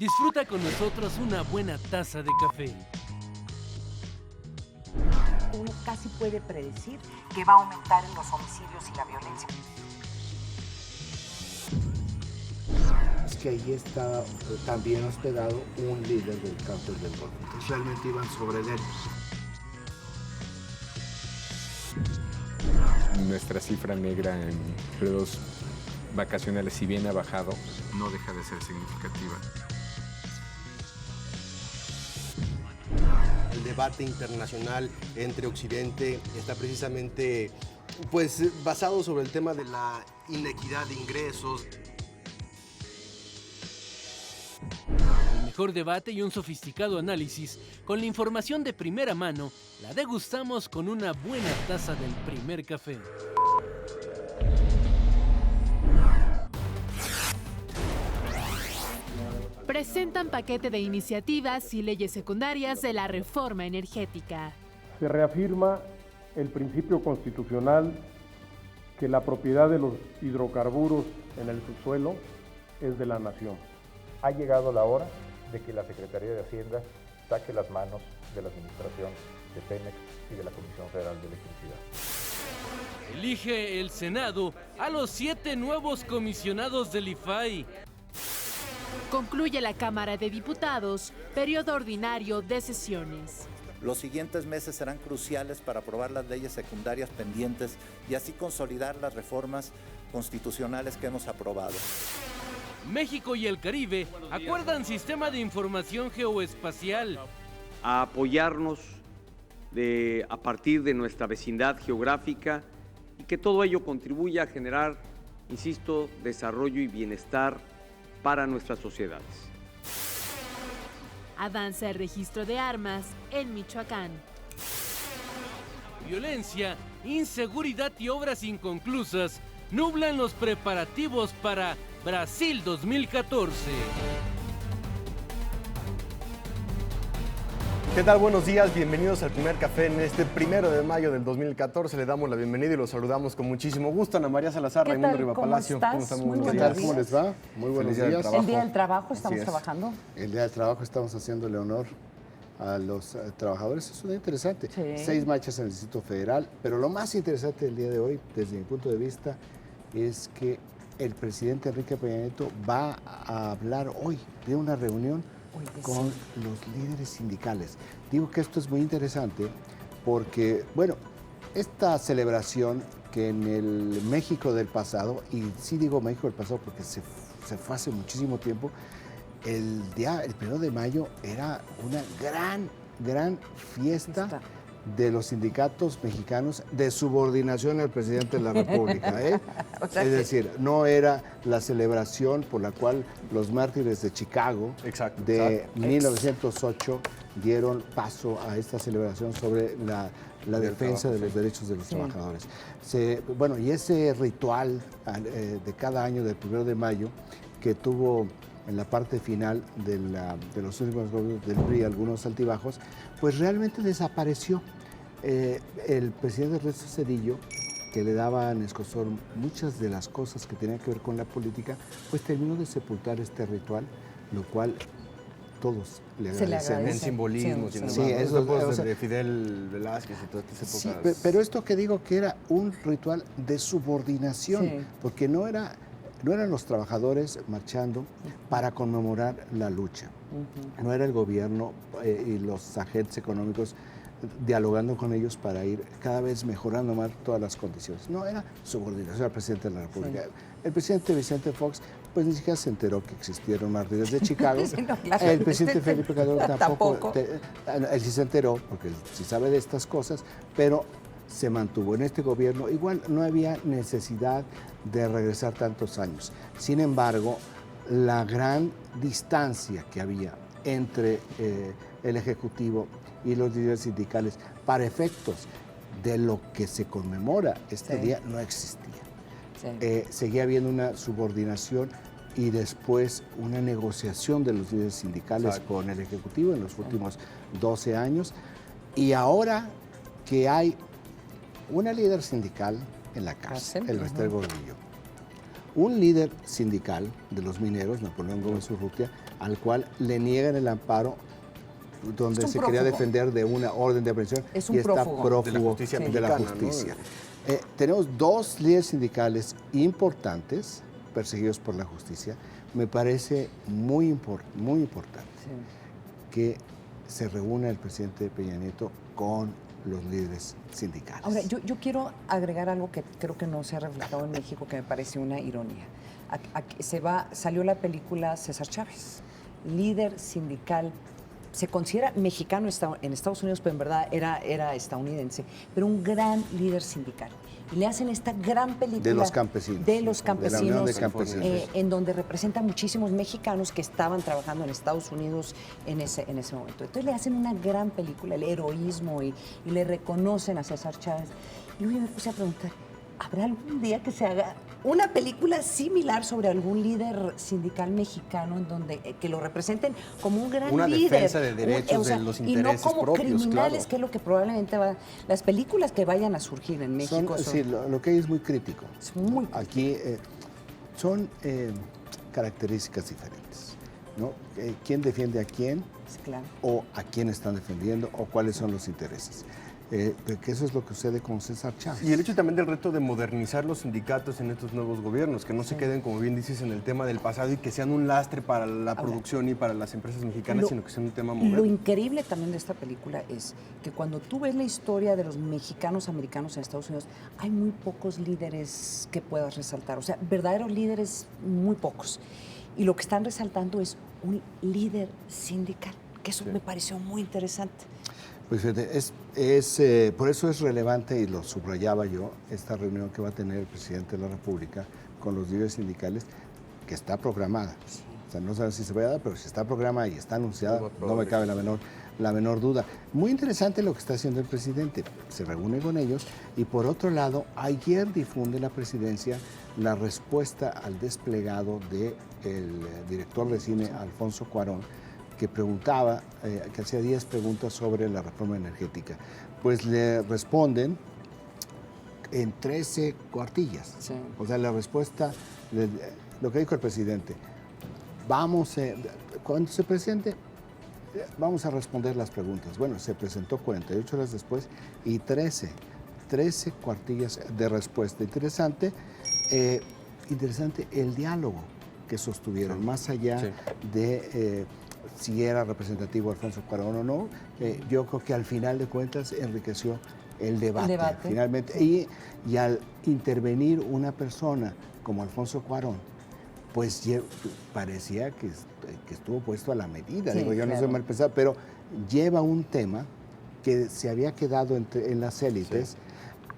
Disfruta con nosotros una buena taza de café. Uno casi puede predecir que va a aumentar en los homicidios y la violencia. Es que ahí está también hospedado un líder del cártel del Golfo. Entonces realmente iban sobre él. Nuestra cifra negra en periodos vacacionales, si bien ha bajado, no deja de ser significativa. El debate internacional entre Occidente está precisamente basado sobre el tema de la inequidad de ingresos. El mejor debate y un sofisticado análisis con la información de primera mano la degustamos con una buena taza del primer café. Presentan paquete de iniciativas y leyes secundarias de la reforma energética. Se reafirma el principio constitucional que la propiedad de los hidrocarburos en el subsuelo es de la nación. Ha llegado la hora de que la Secretaría de Hacienda saque las manos de la administración de Pemex y de la Comisión Federal de Electricidad. Elige el Senado a los 7 nuevos comisionados del IFAI. Concluye la Cámara de Diputados, periodo ordinario de sesiones. Los siguientes meses serán cruciales para aprobar las leyes secundarias pendientes y así consolidar las reformas constitucionales que hemos aprobado. México y el Caribe acuerdan sistema de información geoespacial. A apoyarnos a partir de nuestra vecindad geográfica y que todo ello contribuya a generar, insisto, desarrollo y bienestar para nuestras sociedades. Avanza el registro de armas en Michoacán. Violencia, inseguridad y obras inconclusas nublan los preparativos para Brasil 2014. ¿Qué tal? Buenos días, bienvenidos al primer café en este 1 de mayo del 2014. Le damos la bienvenida y los saludamos con muchísimo gusto. Ana María Salazar, Raimundo Rivapalacio. ¿Cómo estás? Muy ¿Qué tal? ¿Cómo les va? Muy buenos días. El Día del Trabajo, estamos trabajando. El Día del Trabajo estamos haciéndole honor a los trabajadores. Es un día interesante. Sí. 6 marchas en el Distrito Federal, pero lo más interesante del día de hoy, desde mi punto de vista, es que el presidente Enrique Peña Nieto va a hablar hoy de una reunión con los líderes sindicales. Digo que esto es muy interesante porque, bueno, esta celebración que en el México del pasado, y sí digo México del pasado porque se fue hace muchísimo tiempo, el 1 de mayo era una gran fiesta de los sindicatos mexicanos de subordinación al presidente de la República. O sea, es decir, no era la celebración por la cual los mártires de Chicago de 1908 dieron paso a esta celebración sobre la defensa de los derechos de los trabajadores. Y ese ritual de cada año del 1 de mayo que tuvo en la parte final de los últimos gobiernos del PRI algunos altibajos, pues realmente desapareció. El presidente Ernesto Zedillo, que le daba en escozor muchas de las cosas que tenían que ver con la política, pues terminó de sepultar este ritual, lo cual todos le agradecen. En simbolismo, de Fidel Velázquez y todas estas épocas. Sí, pero esto que digo que era un ritual de subordinación, porque no eran los trabajadores marchando para conmemorar la lucha, no era el gobierno y los agentes económicos dialogando con ellos para ir cada vez mejorando más todas las condiciones. No, era subordinación al presidente de la República. El presidente Vicente Fox, pues ni siquiera se enteró que existieron mártires de Chicago. El presidente Felipe Calderón tampoco. Él sí se enteró, porque él sí sabe de estas cosas, pero se mantuvo en este gobierno. Igual no había necesidad de regresar tantos años. Sin embargo, la gran distancia que había entre el Ejecutivo y los líderes sindicales para efectos de lo que se conmemora este día no existía. Seguía habiendo una subordinación y después una negociación de los líderes sindicales con el Ejecutivo en los últimos 12 años. Y ahora que hay una líder sindical en la cárcel, el Bester Gordillo, un líder sindical de los mineros, Napoleón Gómez Urrutia, al cual le niegan el amparo donde se quería defender de una orden de aprehensión y está prófugo de la justicia. ¿No? Tenemos 2 líderes sindicales importantes perseguidos por la justicia. Me parece muy importante que se reúna el presidente Peña Nieto con los líderes sindicales. Ahora, yo quiero agregar algo que creo que no se ha reflejado en México, que me parece una ironía. Salió la película César Chávez, líder sindical. Se considera mexicano en Estados Unidos, pero en verdad era estadounidense, pero un gran líder sindical. Y le hacen esta gran película de los campesinos, de la Unión de Campesinos, en donde representa muchísimos mexicanos que estaban trabajando en Estados Unidos en ese momento. Entonces le hacen una gran película, el heroísmo, y le reconocen a César Chávez. Y yo me puse a preguntar, ¿habrá algún día que se haga una película similar sobre algún líder sindical mexicano en donde que lo representen como un gran una líder? Una defensa de derechos, de los intereses propios, y no como criminales, claro. Que es lo que probablemente las películas que vayan a surgir en México Sí, lo que hay es muy crítico. Es muy crítico. Aquí son características diferentes, ¿no? ¿Quién defiende a quién? Claro. O a quién están defendiendo, o cuáles son los intereses. Que eso es lo que sucede con César Chávez. Y el hecho también del reto de modernizar los sindicatos en estos nuevos gobiernos, que no se queden, como bien dices, en el tema del pasado y que sean un lastre para la producción y para las empresas mexicanas, sino que sean un tema moderno. Lo increíble también de esta película es que cuando tú ves la historia de los mexicanos americanos en Estados Unidos, hay muy pocos líderes que puedas resaltar, o sea, verdaderos líderes muy pocos. Y lo que están resaltando es un líder sindical, que eso me pareció muy interesante. Pues por eso es relevante, y lo subrayaba yo, esta reunión que va a tener el presidente de la República con los líderes sindicales, que está programada. Sí. O sea, no sabemos si se va a dar, pero si está programada y está anunciada, no me cabe la menor duda. Muy interesante lo que está haciendo el presidente. Se reúne con ellos y, por otro lado, ayer difunde la presidencia la respuesta al desplegado del director de cine, Alfonso Cuarón, que preguntaba, que hacía 10 preguntas sobre la reforma energética. Pues le responden en 13 cuartillas. Sí. O sea, la respuesta, lo que dijo el presidente, cuando se presente, vamos a responder las preguntas. Bueno, se presentó 48 horas después y 13 cuartillas de respuesta. Interesante el diálogo que sostuvieron, más allá de si era representativo Alfonso Cuarón o no. Yo creo que al final de cuentas enriqueció el debate. Finalmente. Y al intervenir una persona como Alfonso Cuarón, pues parecía que estuvo puesto a la medida. Digo, yo no soy mal pensado, pero lleva un tema que se había quedado en las élites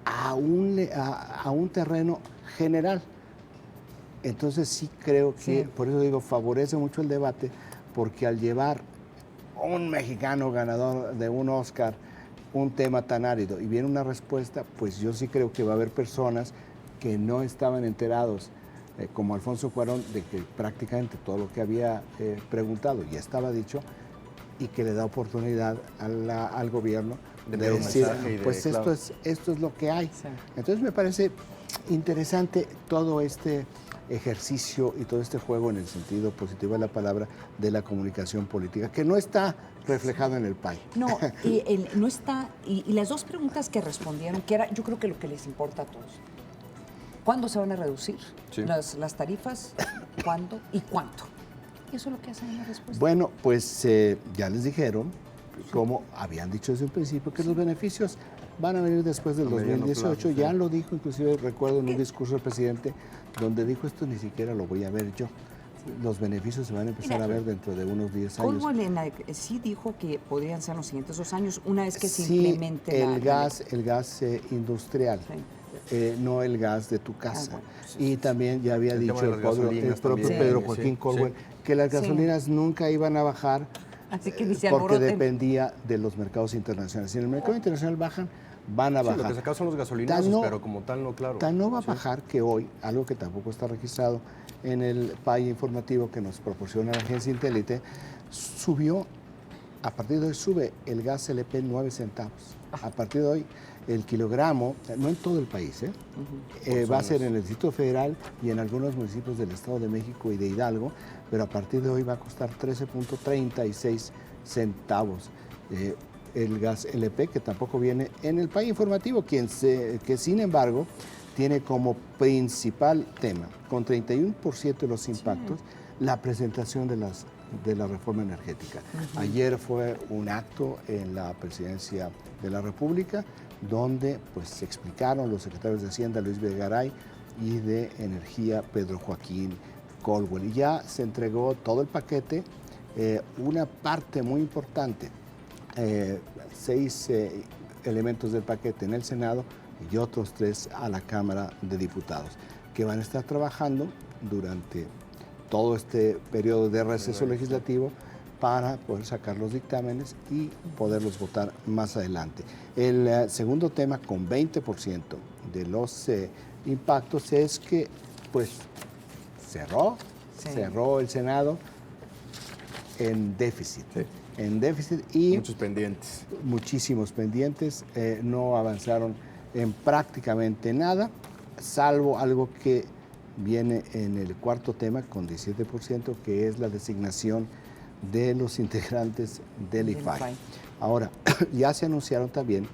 a un terreno general. Entonces sí creo que, por eso digo, favorece mucho el debate, porque al llevar un mexicano ganador de un Oscar un tema tan árido y viene una respuesta, pues yo sí creo que va a haber personas que no estaban enterados, como Alfonso Cuarón, de que prácticamente todo lo que había preguntado ya estaba dicho, y que le da oportunidad al gobierno de decir, pues esto es lo que hay. Sí. Entonces me parece interesante todo este ejercicio y todo este juego, en el sentido positivo de la palabra, de la comunicación política, que no está reflejado en el PAI. No, no está, y las 2 preguntas que respondieron, que era, yo creo que lo que les importa a todos: ¿cuándo se van a reducir las tarifas? ¿Cuándo y cuánto? Y eso es lo que hacen en la respuesta. Bueno, pues ya les dijeron, como habían dicho desde un principio, que los beneficios van a venir después del 2018. Plazo, ya lo dijo, inclusive recuerdo en un discurso del presidente, donde dijo, esto ni siquiera lo voy a ver yo. Los beneficios se van a empezar a ver dentro de unos 10 años. Como Elena sí dijo que podrían ser los siguientes 2 años, una vez que se implemente el gas industrial. No el gas de tu casa. Y también ya había dicho el propio Pedro Joaquín Corwell que las gasolinas nunca iban a bajar, así que porque dependía de los mercados internacionales. Si en el mercado internacional bajan, van a bajar. Lo que sacaron son los gasolinazos, pero como tal no, claro. Tan no va a bajar que hoy, algo que tampoco está registrado en el PAI informativo que nos proporciona la agencia Intélite, a partir de hoy sube el gas LP 9 centavos. A partir de hoy, el kilogramo, no en todo el país, va a ser en el Distrito Federal y en algunos municipios del Estado de México y de Hidalgo, pero a partir de hoy va a costar 13.36 centavos. El gas LP, que tampoco viene en el país informativo, que sin embargo tiene como principal tema, con 31% de los impactos, la presentación de la reforma energética. Ayer fue un acto en la Presidencia de la República donde pues, se explicaron los secretarios de Hacienda, Luis Videgaray, y de Energía, Pedro Joaquín Colwell. Y ya se entregó todo el paquete, una parte muy importante, 6 elementos del paquete en el Senado y otros 3 a la Cámara de Diputados, que van a estar trabajando durante todo este periodo de receso legislativo para poder sacar los dictámenes y poderlos votar más adelante. El segundo tema, con 20% de los impactos, es que pues cerró el Senado en déficit. En déficit y muchos pendientes. Muchísimos pendientes, no avanzaron en prácticamente nada, salvo algo que viene en el cuarto tema con 17%, que es la designación de los integrantes del IFAI. Ahora, ya se anunciaron también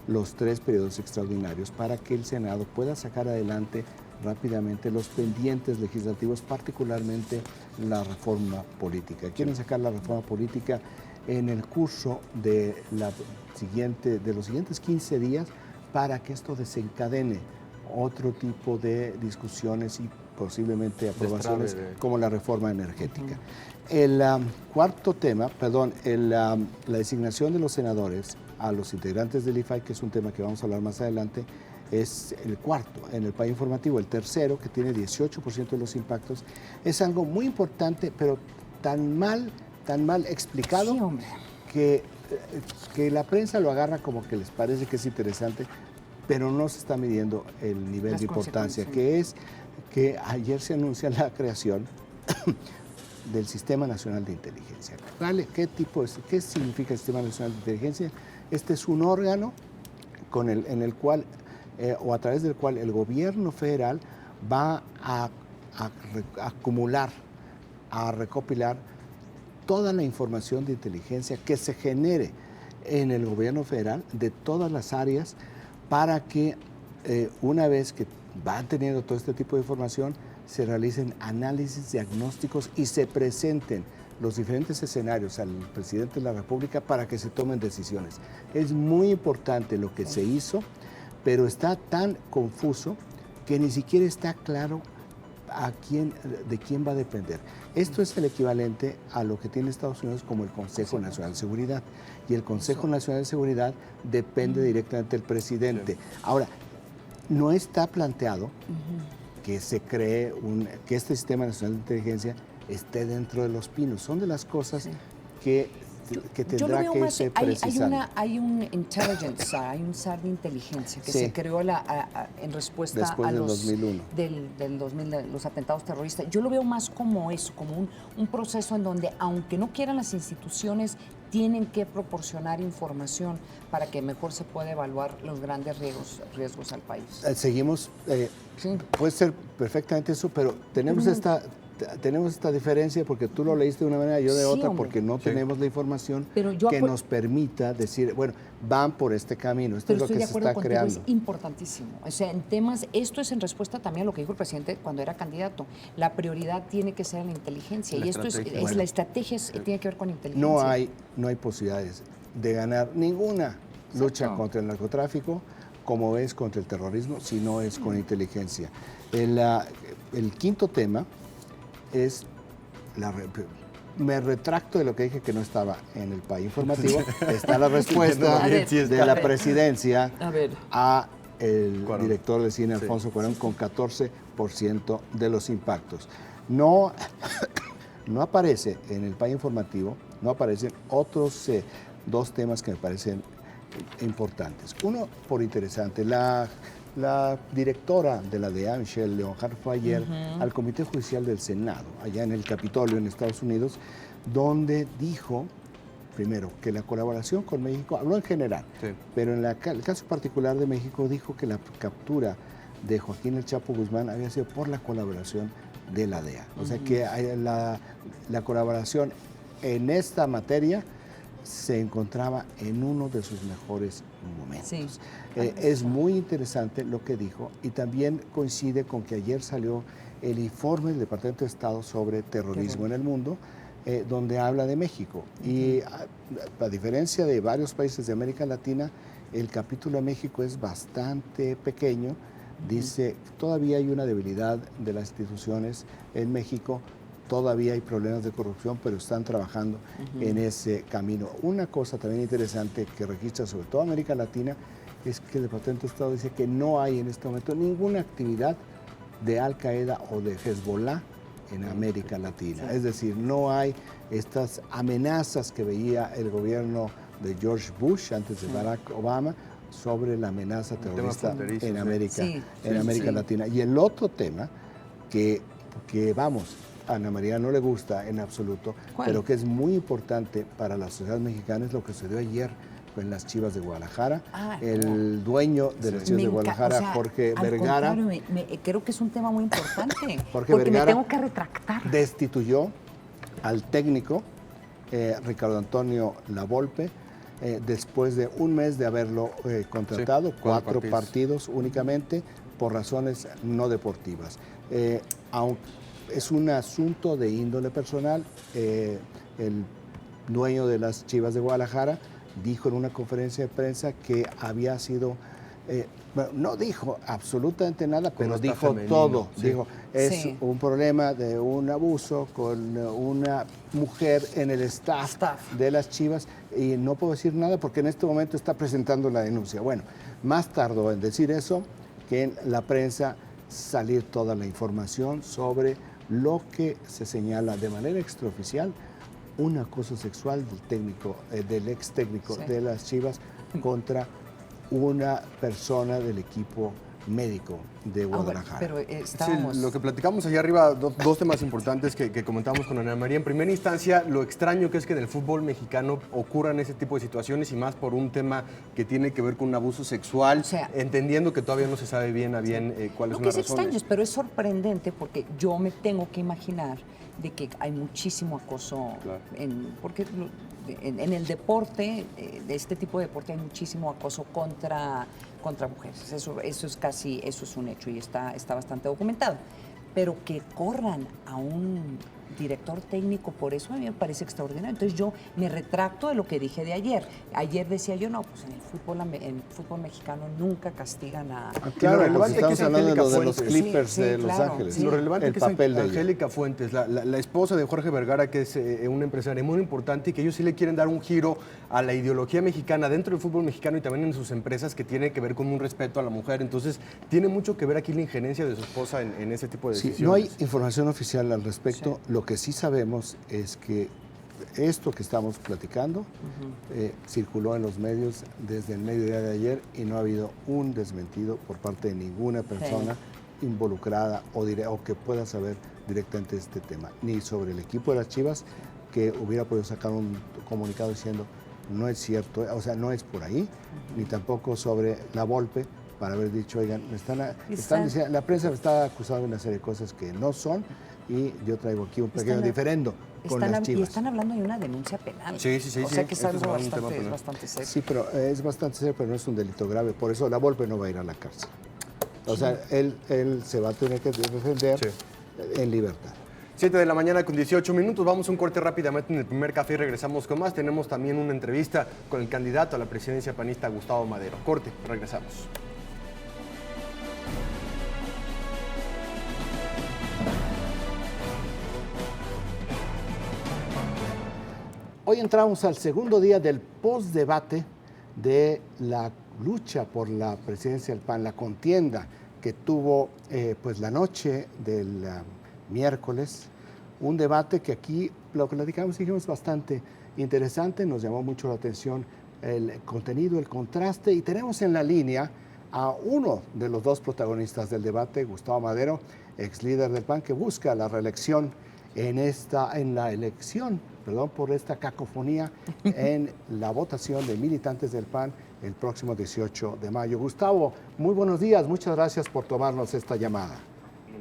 los 3 periodos extraordinarios para que el Senado pueda sacar adelante rápidamente los pendientes legislativos, particularmente la reforma política. Quieren sacar la reforma política en el curso de los siguientes 15 días para que esto desencadene otro tipo de discusiones y posiblemente aprobaciones como la reforma energética. El cuarto tema, la designación de los senadores a los integrantes del IFAI, que es un tema que vamos a hablar más adelante, es el cuarto en el país informativo. El tercero, que tiene 18% de los impactos, es algo muy importante, pero tan mal explicado que la prensa lo agarra como que les parece que es interesante, pero no se está midiendo el nivel de importancia, que es que ayer se anuncia la creación del Sistema Nacional de Inteligencia. ¿Qué significa el Sistema Nacional de Inteligencia? Este es un órgano en el cual, o a través del cual el gobierno federal va a acumular, a recopilar toda la información de inteligencia que se genere en el gobierno federal de todas las áreas para que una vez que van teniendo todo este tipo de información se realicen análisis diagnósticos y se presenten los diferentes escenarios al presidente de la República para que se tomen decisiones. Es muy importante lo que se hizo, pero está tan confuso que ni siquiera está claro de quién va a depender. Esto es el equivalente a lo que tiene Estados Unidos como el Consejo Nacional de Seguridad. Y el Consejo Nacional de Seguridad depende directamente del presidente. Ahora, no está planteado que se cree que este Sistema Nacional de Inteligencia esté dentro de los pinos. Son de las cosas que tendrá que irse precisando. Hay un intelligence, hay un SAR de inteligencia que se creó en respuesta después a del los 2001. Del 2000, de los atentados terroristas. Yo lo veo más como eso, como un proceso en donde, aunque no quieran las instituciones, tienen que proporcionar información para que mejor se pueda evaluar los grandes riesgos al país. Seguimos, puede ser perfectamente eso, pero tenemos esta diferencia porque tú lo leíste de una manera y yo de otra, porque no tenemos la información que nos permita decir, bueno, van por este camino, esto es lo que se está creando. Es importantísimo. O sea, en temas, esto es en respuesta también a lo que dijo el presidente cuando era candidato. La prioridad tiene que ser la inteligencia y esto es la estrategia tiene que ver con inteligencia. No hay posibilidades de ganar ninguna lucha contra el narcotráfico como es contra el terrorismo si no es con inteligencia. El quinto tema es me retracto de lo que dije que no estaba en el país informativo. Está la respuesta de la presidencia a el director de cine Alfonso Cuarón con 14% de los impactos. No aparece en el país informativo, no aparecen otros 2 temas que me parecen importantes. Uno, por interesante, la directora de la DEA, Michelle Leonhardt, fue ayer al Comité Judicial del Senado, allá en el Capitolio, en Estados Unidos, donde dijo, primero, que la colaboración con México, habló en general, pero en el caso particular de México, dijo que la captura de Joaquín El Chapo Guzmán había sido por la colaboración de la DEA. O sea que la colaboración en esta materia se encontraba en uno de sus mejores momentos. Sí. Es muy interesante lo que dijo y también coincide con que ayer salió el informe del Departamento de Estado sobre terrorismo en el mundo, donde habla de México. Y a diferencia de varios países de América Latina, el capítulo de México es bastante pequeño. Dice, todavía hay una debilidad de las instituciones en México, todavía hay problemas de corrupción, pero están trabajando en ese camino. Una cosa también interesante que registra sobre todo América Latina es que el Departamento de Estado dice que no hay en este momento ninguna actividad de Al Qaeda o de Hezbollah en América Latina. Sí. Es decir, no hay estas amenazas que veía el gobierno de George Bush antes de Barack Obama sobre la amenaza terrorista en América Latina. Y el otro tema que vamos, a Ana María no le gusta en absoluto, pero que es muy importante para la sociedad mexicana es lo que sucedió ayer en las Chivas de Guadalajara. El dueño de las Chivas de Guadalajara, Jorge Vergara. Creo que es un tema muy importante, Jorge porque Vergara me tengo que retractar. Destituyó al técnico Ricardo Antonio Lavolpe después de un mes de haberlo contratado, 4 partidos únicamente, por razones no deportivas. Aunque es un asunto de índole personal, el dueño de las Chivas de Guadalajara dijo en una conferencia de prensa que había sido, bueno, no dijo absolutamente nada, pero dijo todo. Sí. Dijo, es un problema de un abuso con una mujer en el staff de las Chivas y no puedo decir nada porque en este momento está presentando la denuncia. Bueno, más tardó en decir eso que en la prensa salir toda la información sobre lo que se señala de manera extraoficial un acoso sexual del técnico, del ex técnico de las Chivas contra una persona del equipo médico de Guadalajara. Pero lo que platicamos allá arriba, dos temas importantes que comentamos con Ana María. En primera instancia, lo extraño que es que en el fútbol mexicano ocurran ese tipo de situaciones y más por un tema que tiene que ver con un abuso sexual, entendiendo que todavía no se sabe bien a bien cuáles son las razones. No que es extraño, pero es sorprendente porque yo me tengo que imaginar de que hay muchísimo acoso, porque en el deporte, de este tipo de deporte, hay muchísimo acoso contra mujeres. Eso es un hecho y está bastante documentado. Pero que corran a un director técnico por eso a mí me parece extraordinario. Entonces yo me retracto de lo que dije de ayer. Ayer decía yo, no, pues en el fútbol mexicano nunca castigan a... Claro, lo relevante que es hablando de los Clippers de Los Ángeles. Lo relevante que es Angélica Fuentes, la esposa de Jorge Vergara, que es una empresaria muy importante y que ellos sí le quieren dar un giro a la ideología mexicana dentro del fútbol mexicano y también en sus empresas que tiene que ver con un respeto a la mujer. Entonces, tiene mucho que ver aquí la injerencia de su esposa en ese tipo de decisiones. No hay información oficial al respecto. Lo que sí sabemos es que esto que estamos platicando circuló en los medios desde el mediodía de ayer y no ha habido un desmentido por parte de ninguna persona involucrada o que pueda saber directamente este tema, ni sobre el equipo de las Chivas, que hubiera podido sacar un comunicado diciendo no es cierto, o sea, no es por ahí, ni tampoco sobre Lavolpe, para haber dicho, oigan, están diciendo, la prensa me está acusando de una serie de cosas que no son y yo traigo aquí un pequeño diferendo con las Chivas. Y están hablando de una denuncia penal. Sí. O sea que es algo bastante serio. Sí, pero es bastante serio, pero no es un delito grave. Por eso Lavolpe no va a ir a la cárcel. O sea, él se va a tener que defender en libertad. 7 de la mañana con 18 minutos. Vamos a un corte rápidamente en el primer café y regresamos con más. Tenemos también una entrevista con el candidato a la presidencia panista, Gustavo Madero. Corte, regresamos. Hoy entramos al segundo día del postdebate de la lucha por la presidencia del PAN, la contienda que tuvo pues la noche del miércoles, un debate que aquí lo platicamos y dijimos bastante interesante, nos llamó mucho la atención el contenido, el contraste, y tenemos en la línea a uno de los dos protagonistas del debate, Gustavo Madero, ex líder del PAN, que busca la reelección por esta cacofonía en la votación de militantes del PAN el próximo 18 de mayo. Gustavo, muy buenos días, muchas gracias por tomarnos esta llamada.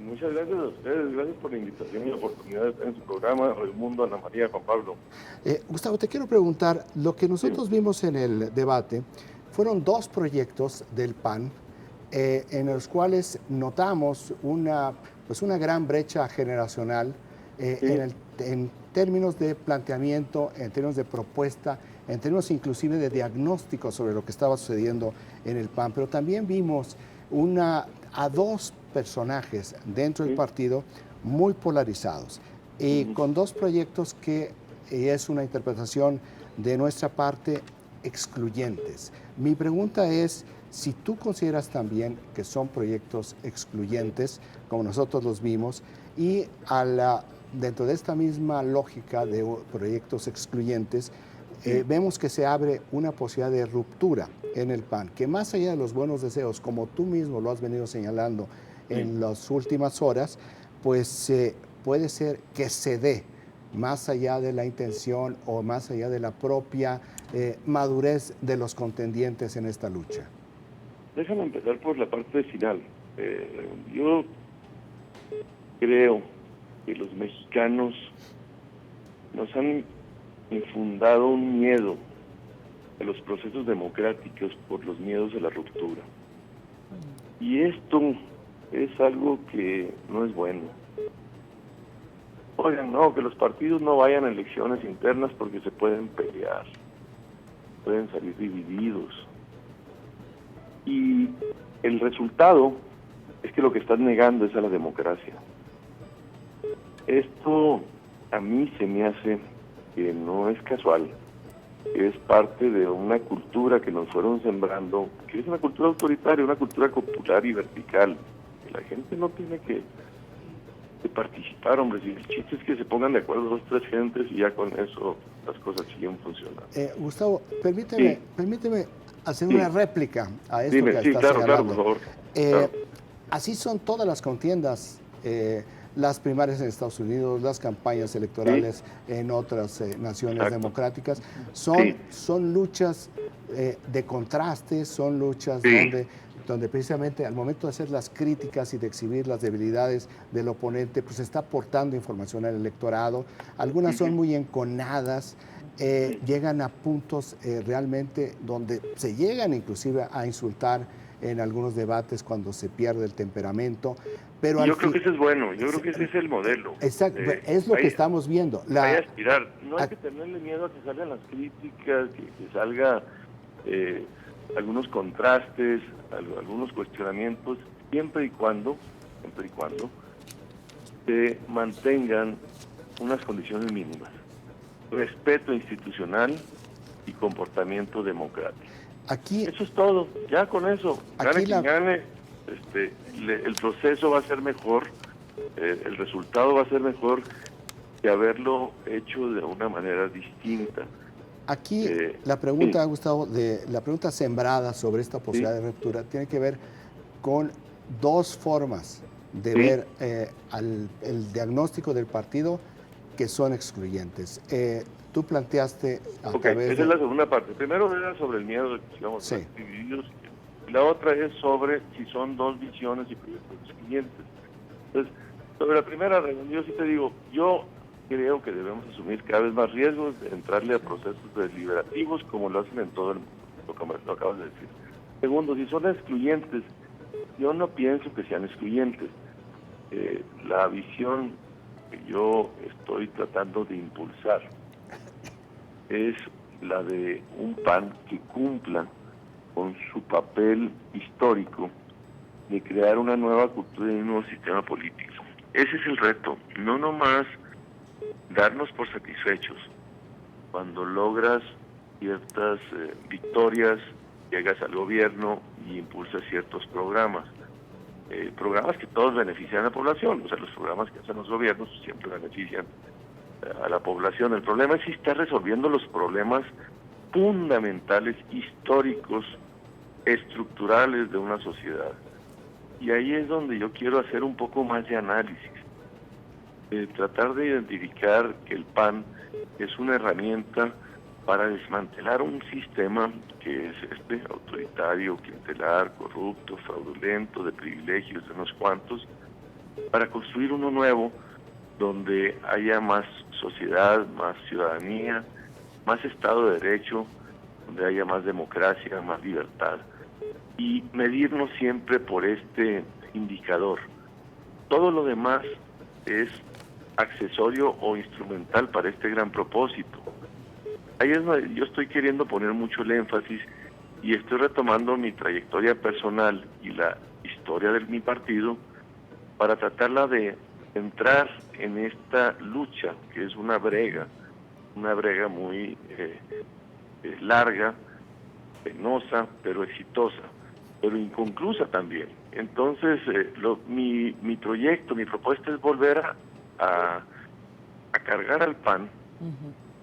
Muchas gracias a ustedes, gracias por la invitación y la oportunidad de estar en su programa, Raimundo, Ana María, Juan Pablo. Gustavo, te quiero preguntar, lo que nosotros vimos en el debate fueron 2 proyectos del PAN en los cuales notamos una gran brecha generacional en términos de planteamiento, en términos de propuesta, en términos inclusive de diagnóstico sobre lo que estaba sucediendo en el PAN, pero también vimos a 2 personajes dentro del partido muy polarizados y con 2 proyectos que es una interpretación de nuestra parte excluyentes. Mi pregunta es si tú consideras también que son proyectos excluyentes, como nosotros los vimos, y dentro de esta misma lógica de proyectos excluyentes, vemos que se abre una posibilidad de ruptura en el PAN, que más allá de los buenos deseos, como tú mismo lo has venido señalando en las últimas horas, pues puede ser que se dé más allá de la intención o más allá de la propia madurez de los contendientes en esta lucha. Déjame empezar por la parte final. Yo creo que los mexicanos nos han infundado un miedo a los procesos democráticos por los miedos a la ruptura. Y esto es algo que no es bueno. Oigan, no, que los partidos no vayan a elecciones internas porque se pueden pelear, pueden salir divididos. Y el resultado es que lo que están negando es a la democracia. Esto a mí se me hace que no es casual, es parte de una cultura que nos fueron sembrando, que es una cultura autoritaria, una cultura popular y vertical. La gente no tiene que participar, hombre, si el chiste es que se pongan de acuerdo 2 o 3 gentes y ya con eso las cosas siguen funcionando. Gustavo, permíteme hacer una réplica a esto que estás señalando. Claro, por favor. Así son todas las contiendas, las primarias en Estados Unidos, las campañas electorales en otras naciones democráticas, son luchas de contrastes, son luchas donde precisamente al momento de hacer las críticas y de exhibir las debilidades del oponente, pues está aportando información al electorado. Algunas son muy enconadas, llegan a puntos realmente donde se llegan inclusive a insultar en algunos debates cuando se pierde el temperamento. Pero yo creo que eso es bueno, yo creo que ese es el modelo. Exacto, es lo que estamos viendo. Hay que aspirar, no hay que tenerle miedo a que salgan las críticas, que salga algunos contrastes, algunos cuestionamientos, siempre y cuando se mantengan unas condiciones mínimas: respeto institucional y comportamiento democrático. Eso es todo, ya con eso, gane quien gane, el proceso va a ser mejor, el resultado va a ser mejor que haberlo hecho de una manera distinta. Aquí la pregunta, Gustavo, la pregunta sembrada sobre esta posibilidad de ruptura tiene que ver con 2 formas de ver el diagnóstico del partido que son excluyentes. Tú planteaste a través esa es la segunda parte. Primero era sobre el miedo de que sigamos divididos. La otra es sobre si son 2 visiones y proyectos excluyentes. Entonces, sobre la primera, yo sí te digo, yo creo que debemos asumir cada vez más riesgos de entrarle a procesos deliberativos como lo hacen en todo el mundo, lo acabas de decir. Segundo, si son excluyentes, yo no pienso que sean excluyentes. La visión que yo estoy tratando de impulsar es la de un PAN que cumpla con su papel histórico de crear una nueva cultura y un nuevo sistema político. Ese es el reto, no nomás darnos por satisfechos cuando logras ciertas victorias, llegas al gobierno y impulsas ciertos programas. Programas que todos benefician a la población, o sea, los programas que hacen los gobiernos siempre benefician a la población. El problema es si está resolviendo los problemas fundamentales, históricos, estructurales de una sociedad. Y ahí es donde yo quiero hacer un poco más de análisis, tratar de identificar que el PAN es una herramienta para desmantelar un sistema que es autoritario, clientelar, corrupto, fraudulento, de privilegios de unos cuantos, para construir uno nuevo donde haya más sociedad, más ciudadanía, más Estado de Derecho, donde haya más democracia, más libertad. Y medirnos siempre por este indicador. Todo lo demás es accesorio o instrumental para este gran propósito. Ahí es donde yo estoy queriendo poner mucho el énfasis y estoy retomando mi trayectoria personal y la historia de mi partido para tratarla de entrar en esta lucha, que es una brega muy larga, penosa, pero exitosa, pero inconclusa también. Entonces, mi proyecto, mi propuesta es volver a cargar al PAN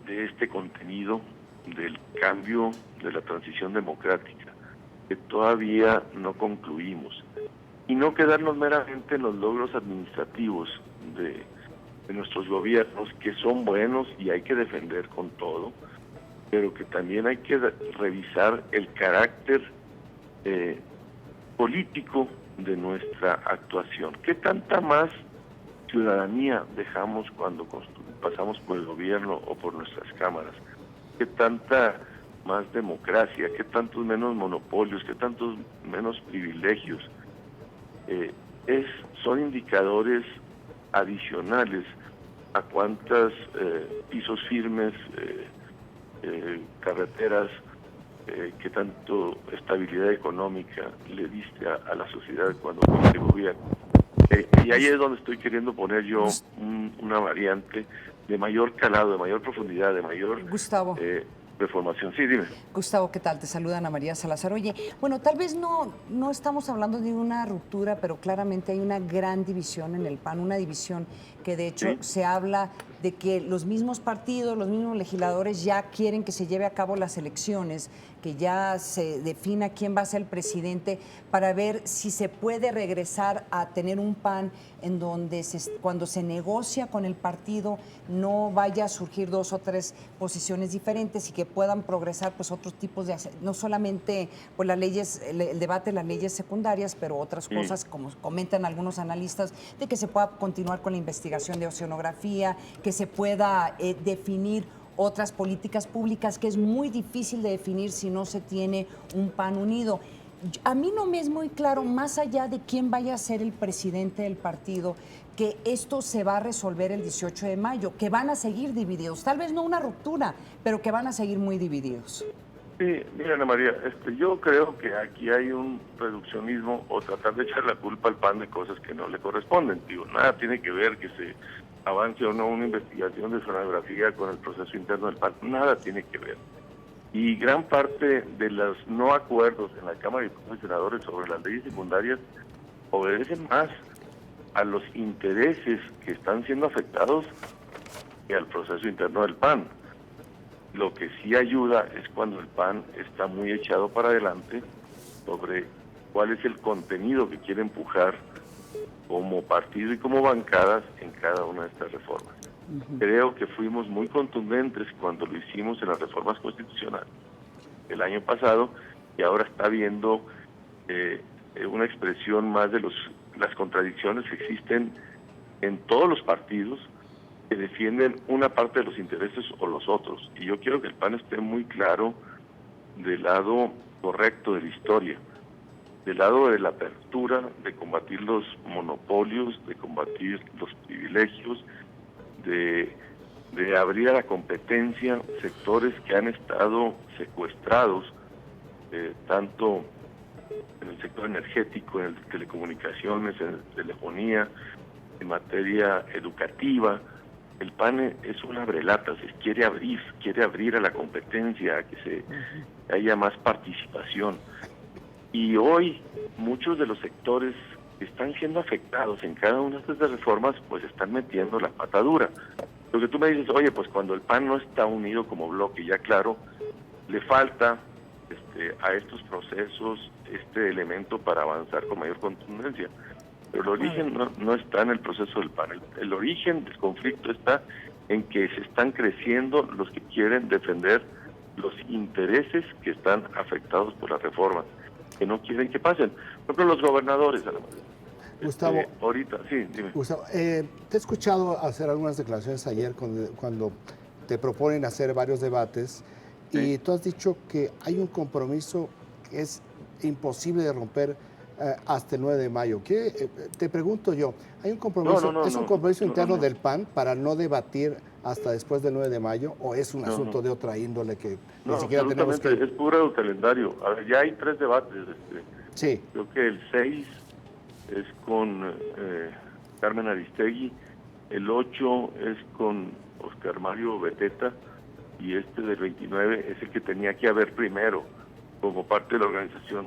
de este contenido del cambio, de la transición democrática, que todavía no concluimos, y no quedarnos meramente en los logros administrativos de nuestros gobiernos, que son buenos y hay que defender con todo, pero que también hay que revisar el carácter político de nuestra actuación. ¿Qué tanta más ciudadanía dejamos cuando pasamos por el gobierno o por nuestras cámaras? ¿Qué tanta más democracia? ¿Qué tantos menos monopolios? ¿Qué tantos menos privilegios? Son indicadores adicionales a cuántas pisos firmes, carreteras, qué tanto estabilidad económica le diste a la sociedad cuando fuiste gobierno. Y ahí es donde estoy queriendo poner yo una variante de mayor calado, de mayor profundidad, de mayor Gustavo. Reformación. Sí, dime. Gustavo, ¿qué tal? Te saluda Ana María Salazar. Oye, bueno, tal vez no estamos hablando de una ruptura, pero claramente hay una gran división en el PAN, una división que de hecho se habla de que los mismos partidos, los mismos legisladores ya quieren que se lleve a cabo las elecciones, que ya se defina quién va a ser el presidente, para ver si se puede regresar a tener un PAN en donde cuando se negocia con el partido no vaya a surgir 2 o 3 posiciones diferentes y que puedan progresar pues otros tipos de, no solamente pues las leyes, el debate de las leyes secundarias, pero otras cosas, como comentan algunos analistas, de que se pueda continuar con la investigación de oceanografía, que se pueda definir otras políticas públicas, que es muy difícil de definir si no se tiene un PAN unido. A mí no me es muy claro, más allá de quién vaya a ser el presidente del partido, que esto se va a resolver el 18 de mayo, que van a seguir divididos, tal vez no una ruptura, pero que van a seguir muy divididos. Sí, mira, Ana María, yo creo que aquí hay un reduccionismo o tratar de echar la culpa al PAN de cosas que no le corresponden. Digo, nada tiene que ver que se avance o no una investigación de sonografía con el proceso interno del PAN, nada tiene que ver. Y gran parte de los no acuerdos en la Cámara de Diputados y Senadores sobre las leyes secundarias obedecen más a los intereses que están siendo afectados que al proceso interno del PAN. Lo que sí ayuda es cuando el PAN está muy echado para adelante sobre cuál es el contenido que quiere empujar como partido y como bancadas en cada una de estas reformas. Creo que fuimos muy contundentes cuando lo hicimos en las reformas constitucionales el año pasado, y ahora está viendo una expresión más de las contradicciones que existen en todos los partidos que defienden una parte de los intereses o los otros. Y yo quiero que el PAN esté muy claro del lado correcto de la historia, del lado de la apertura, de combatir los monopolios, de combatir los privilegios, de abrir a la competencia sectores que han estado secuestrados, tanto en el sector energético, en el de telecomunicaciones, en el de telefonía, en materia educativa. El PAN es un abrelatas, quiere abrir a la competencia, a que haya más participación. Y hoy muchos de los sectores que están siendo afectados en cada una de estas reformas, pues están metiendo la pata dura. Lo que tú me dices, oye, pues cuando el PAN no está unido como bloque, ya claro, le falta a estos procesos este elemento para avanzar con mayor contundencia. Pero el origen no está en el proceso del PAN. El origen del conflicto está en que se están creciendo los que quieren defender los intereses que están afectados por las reformas, que no quieren que pasen. Por ejemplo, los gobernadores, Gustavo, ahorita, sí, dime. Gustavo, te he escuchado hacer algunas declaraciones ayer cuando te proponen hacer varios debates y tú has dicho que hay un compromiso que es imposible de romper hasta el 9 de mayo. Te pregunto yo, ¿hay un compromiso, ¿es un compromiso interno del PAN para no debatir hasta después del 9 de mayo o es un asunto de otra índole que ni siquiera tenemos que...? Es puro calendario. A ver, ya hay 3 debates. Sí. Creo que el 6 es con Carmen Aristegui, el 8 es con Oscar Mario Beteta y este del 29 es el que tenía que haber primero como parte de la organización.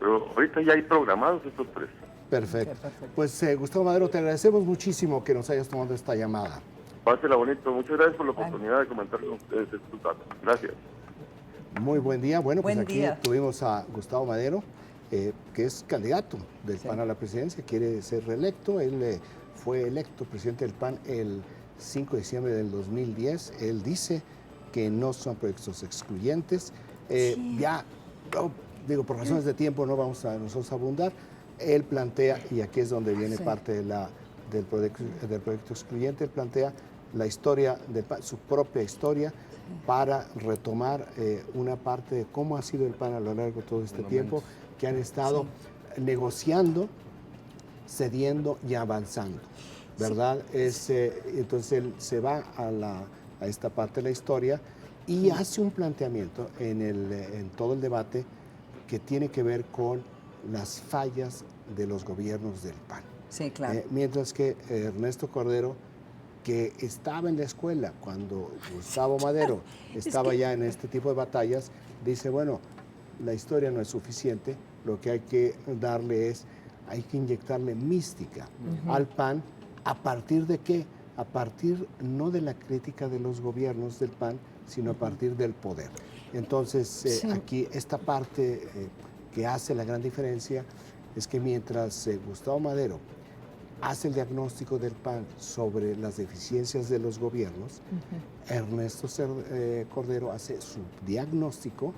Pero ahorita ya hay programados estos 3. Perfecto. Pues Gustavo Madero, te agradecemos muchísimo que nos hayas tomado esta llamada. Pásela bonito. Muchas gracias por la oportunidad de comentar con ustedes estos datos. Gracias. Muy buen día. Bueno, pues Buen día. aquí tuvimos a Gustavo Madero, que es candidato del PAN a la presidencia, quiere ser reelecto. Él fue electo presidente del PAN el 5 de diciembre del 2010. Él dice que no son proyectos excluyentes. Ya, por razones de tiempo no vamos a nosotros abundar. Él plantea, y aquí es donde viene parte del proyecto excluyente, él plantea la historia del PAN, su propia historia, para retomar una parte de cómo ha sido el PAN a lo largo de todo este tiempo, que han estado negociando, cediendo y avanzando, ¿verdad? Entonces él se va a esta parte de la historia y hace un planteamiento en todo el debate que tiene que ver con las fallas de los gobiernos del PAN. Sí, claro. Mientras que Ernesto Cordero, que estaba en la escuela cuando Gustavo Madero estaba ya en este tipo de batallas, dice, bueno, la historia no es suficiente, lo que hay que darle hay que inyectarle mística al PAN. ¿A partir de qué? A partir no de la crítica de los gobiernos del PAN, sino a partir del poder. Entonces, aquí esta parte que hace la gran diferencia es que mientras Gustavo Madero hace el diagnóstico del PAN sobre las deficiencias de los gobiernos, Ernesto Cordero hace su diagnóstico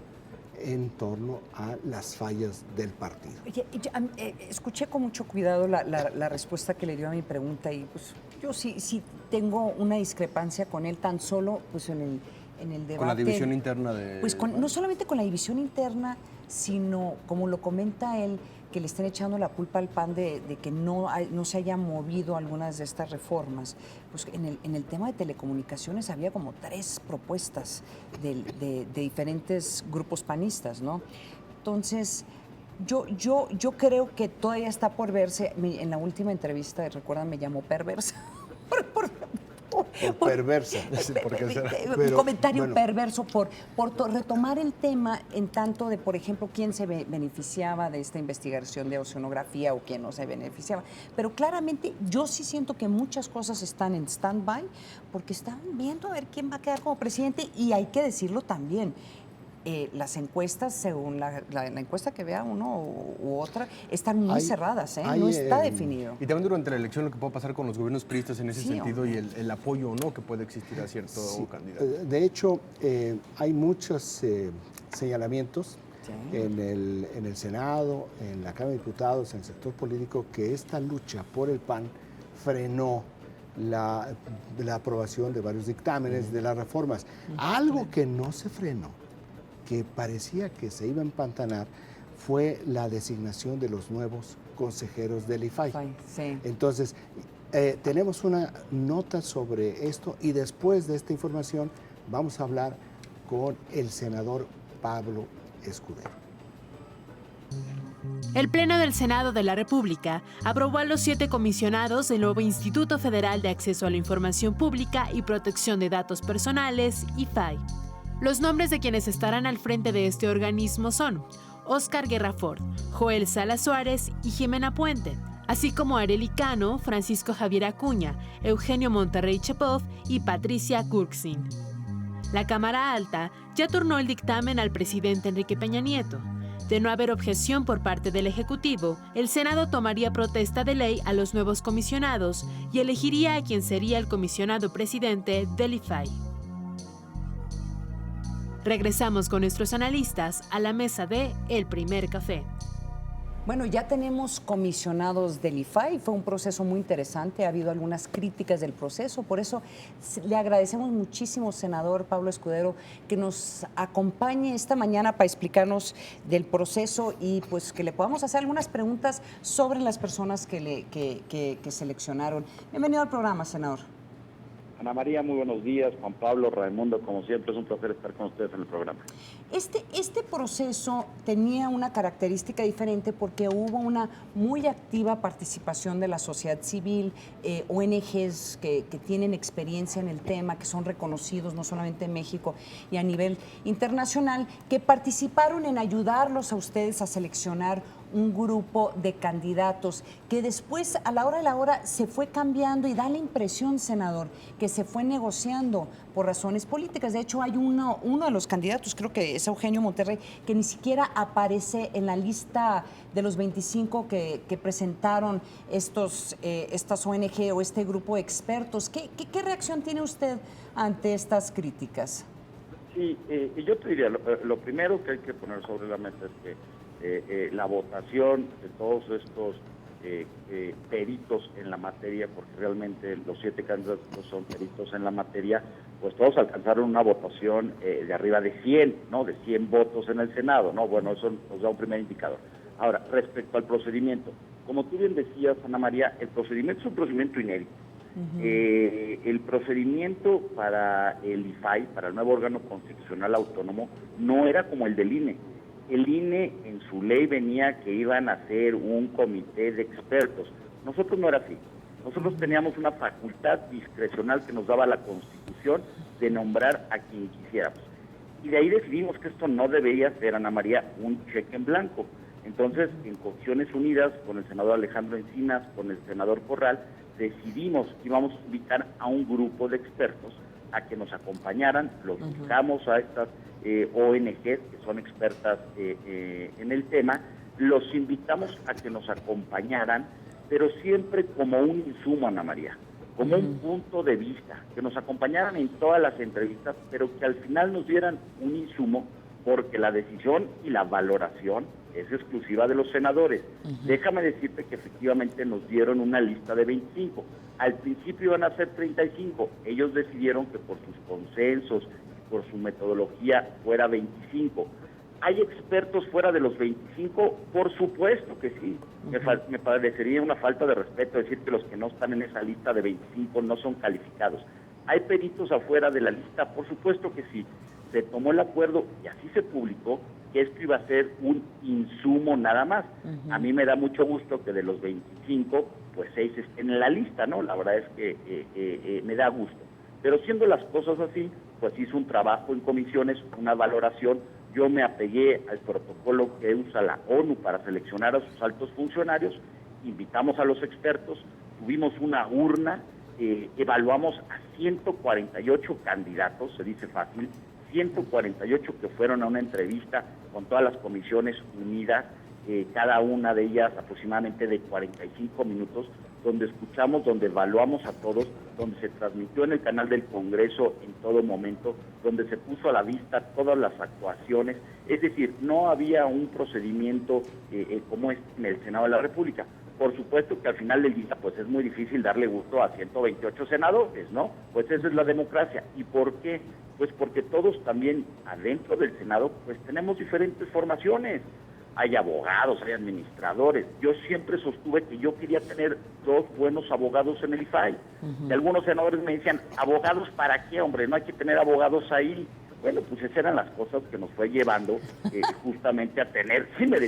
en torno a las fallas del partido. Oye, escuché con mucho cuidado la respuesta que le dio a mi pregunta y pues yo sí tengo una discrepancia con él tan solo pues en el debate. Con la división interna de... Pues no solamente con la división interna, sino como lo comenta él, que le estén echando la culpa al PAN de que no se hayan movido algunas de estas reformas. Pues en el tema de telecomunicaciones había como 3 propuestas de diferentes grupos panistas, ¿no? Entonces, yo creo que todavía está por verse. En la última entrevista, recuerdan, me llamó perversa. Perversa. Un comentario perverso por retomar el tema en tanto de, por ejemplo, quién se beneficiaba de esta investigación de oceanografía o quién no se beneficiaba. Pero claramente yo sí siento que muchas cosas están en stand-by porque están viendo a ver quién va a quedar como presidente y hay que decirlo también. Las encuestas, según la encuesta que vea uno u otra, están muy cerradas, no está definido. Y también durante la elección lo que puede pasar con los gobiernos priistas en ese sentido y el apoyo o no que puede existir a cierto candidato. De hecho, hay muchos señalamientos en el Senado, en la Cámara de Diputados, en el sector político, que esta lucha por el PAN frenó la aprobación de varios dictámenes, de las reformas. Algo que no se frenó, que parecía que se iba a empantanar, fue la designación de los nuevos consejeros del IFAI. Entonces, tenemos una nota sobre esto y después de esta información vamos a hablar con el senador Pablo Escudero. El Pleno del Senado de la República aprobó a los 7 comisionados del nuevo Instituto Federal de Acceso a la Información Pública y Protección de Datos Personales, IFAI. Los nombres de quienes estarán al frente de este organismo son Óscar Guerra Ford, Joel Sala Suárez y Jimena Puente, así como Arely Cano, Francisco Javier Acuña, Eugenio Monterrey Chepov y Patricia Kurksin. La Cámara Alta ya turnó el dictamen al presidente Enrique Peña Nieto. De no haber objeción por parte del Ejecutivo, el Senado tomaría protesta de ley a los nuevos comisionados y elegiría a quien sería el comisionado presidente del IFAI. Regresamos con nuestros analistas a la mesa de El Primer Café. Bueno, ya tenemos comisionados del IFAI, fue un proceso muy interesante, ha habido algunas críticas del proceso, por eso le agradecemos muchísimo, senador Pablo Escudero, que nos acompañe esta mañana para explicarnos del proceso y pues que le podamos hacer algunas preguntas sobre las personas que seleccionaron. Bienvenido al programa, senador. Ana María, muy buenos días. Juan Pablo, Raimundo, como siempre, es un placer estar con ustedes en el programa. Este proceso tenía una característica diferente porque hubo una muy activa participación de la sociedad civil, ONGs que tienen experiencia en el tema, que son reconocidos no solamente en México y a nivel internacional, que participaron en ayudarlos a ustedes a seleccionar un grupo de candidatos que después, a la hora de la hora, se fue cambiando y da la impresión, senador, que se fue negociando por razones políticas. De hecho, hay uno de los candidatos, creo que es Eugenio Monterrey, que ni siquiera aparece en la lista de los 25 que presentaron estas ONG o este grupo de expertos. ¿Qué reacción tiene usted ante estas críticas? Sí, yo te diría, lo primero que hay que poner sobre la mesa es que la votación de todos estos peritos en la materia, porque realmente los 7 candidatos son peritos en la materia, pues todos alcanzaron una votación de arriba de 100, ¿no? De 100 votos en el Senado, ¿no? Bueno, eso nos da un primer indicador. Ahora, respecto al procedimiento, como tú bien decías, Ana María, el procedimiento es un procedimiento inédito. El procedimiento para el IFAI, para el nuevo órgano constitucional autónomo, no era como el del INE. El INE en su ley venía que iban a hacer un comité de expertos. Nosotros no era así. Nosotros teníamos una facultad discrecional que nos daba la Constitución de nombrar a quien quisiéramos. Y de ahí decidimos que esto no debería ser, Ana María, un cheque en blanco. Entonces, en Comisiones Unidas, con el senador Alejandro Encinas, con el senador Corral, decidimos que íbamos a invitar a un grupo de expertos a que nos acompañaran, los buscamos a estas ONGs que son expertas en el tema, los invitamos a que nos acompañaran, pero siempre como un insumo, Ana María, como un punto de vista, que nos acompañaran en todas las entrevistas, pero que al final nos dieran un insumo, porque la decisión y la valoración es exclusiva de los senadores. Déjame decirte que efectivamente nos dieron una lista de 25. Al principio iban a ser 35. Ellos decidieron que por sus consensos, por su metodología, fuera 25. ¿Hay expertos fuera de los 25? Por supuesto que sí. Me parecería una falta de respeto decir que los que no están en esa lista de 25 no son calificados. ¿Hay peritos afuera de la lista? Por supuesto que sí. Se tomó el acuerdo y así se publicó que esto iba a ser un insumo nada más. A mí me da mucho gusto que de los 25, pues 6 estén en la lista, ¿no? La verdad es que me da gusto. Pero siendo las cosas así, pues hizo un trabajo en comisiones, una valoración. Yo me apegué al protocolo que usa la ONU para seleccionar a sus altos funcionarios, invitamos a los expertos, tuvimos una urna, evaluamos a 148 candidatos, se dice fácil, 148 que fueron a una entrevista con todas las comisiones unidas, cada una de ellas aproximadamente de 45 minutos, donde escuchamos, donde evaluamos a todos, donde se transmitió en el canal del Congreso en todo momento, donde se puso a la vista todas las actuaciones. Es decir, no había un procedimiento como este en el Senado de la República. Por supuesto que al final del día pues es muy difícil darle gusto a 128 senadores, ¿no? Pues esa es la democracia. ¿Y por qué? Pues porque todos también adentro del Senado pues tenemos diferentes formaciones. Hay abogados, hay administradores. Yo siempre sostuve que yo quería tener 2 buenos abogados en el IFAI. Y algunos senadores me decían, ¿abogados para qué, hombre? No hay que tener abogados ahí. Bueno, pues esas eran las cosas que nos fue llevando justamente a tener, así me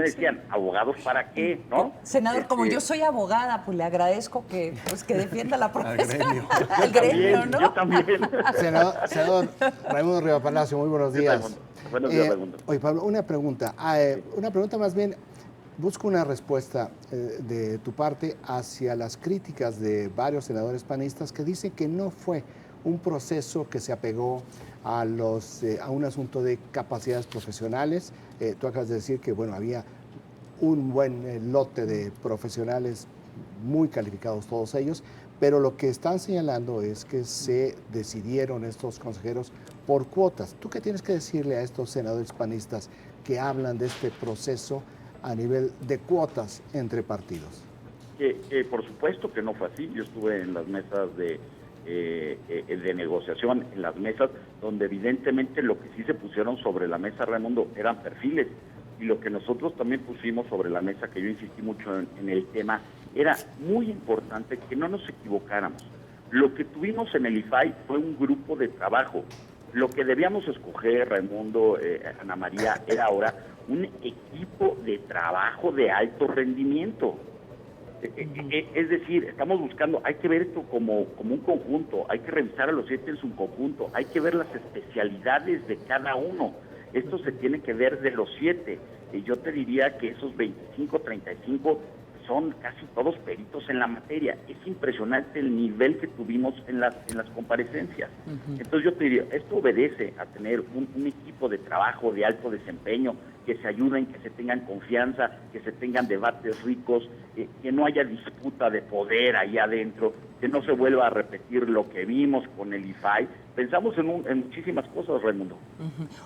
decían, ¿abogados para qué? ¿No? Senador, como yo soy abogada, pues le agradezco que defienda la profesión. Al gremio, ¿no? Yo también. Senador Raimundo Riva Palacio, muy buenos días. Buenos días, Raimundo. Oye, Pablo, una pregunta más bien, busco una respuesta de tu parte hacia las críticas de varios senadores panistas que dicen que no fue un proceso que se apegó a un asunto de capacidades profesionales. Tú acabas de decir que bueno, había un buen lote de profesionales muy calificados todos ellos, pero lo que están señalando es que se decidieron estos consejeros por cuotas. ¿Tú qué tienes que decirle a estos senadores panistas que hablan de este proceso a nivel de cuotas entre partidos. Por supuesto que no fue así. Yo estuve en las mesas de negociación, en las mesas donde evidentemente lo que sí se pusieron sobre la mesa, Raimundo, eran perfiles, y lo que nosotros también pusimos sobre la mesa, que yo insistí mucho en el tema, era muy importante que no nos equivocáramos. Lo que tuvimos en el IFAI fue un grupo de trabajo. Lo que debíamos escoger, Raimundo, Ana María, era ahora un equipo de trabajo de alto rendimiento. Es decir, estamos buscando, hay que ver esto como un conjunto, hay que revisar a los 7 en su conjunto, hay que ver las especialidades de cada uno. Esto se tiene que ver de los 7. Y yo te diría que esos 25, 35 son casi todos peritos en la materia. Es impresionante el nivel que tuvimos en las comparecencias. Entonces yo te diría, esto obedece a tener un equipo de trabajo de alto desempeño, que se ayuden, que se tengan confianza, que se tengan debates ricos, que no haya disputa de poder ahí adentro, que no se vuelva a repetir lo que vimos con el IFAI. Pensamos en muchísimas cosas, Raimundo.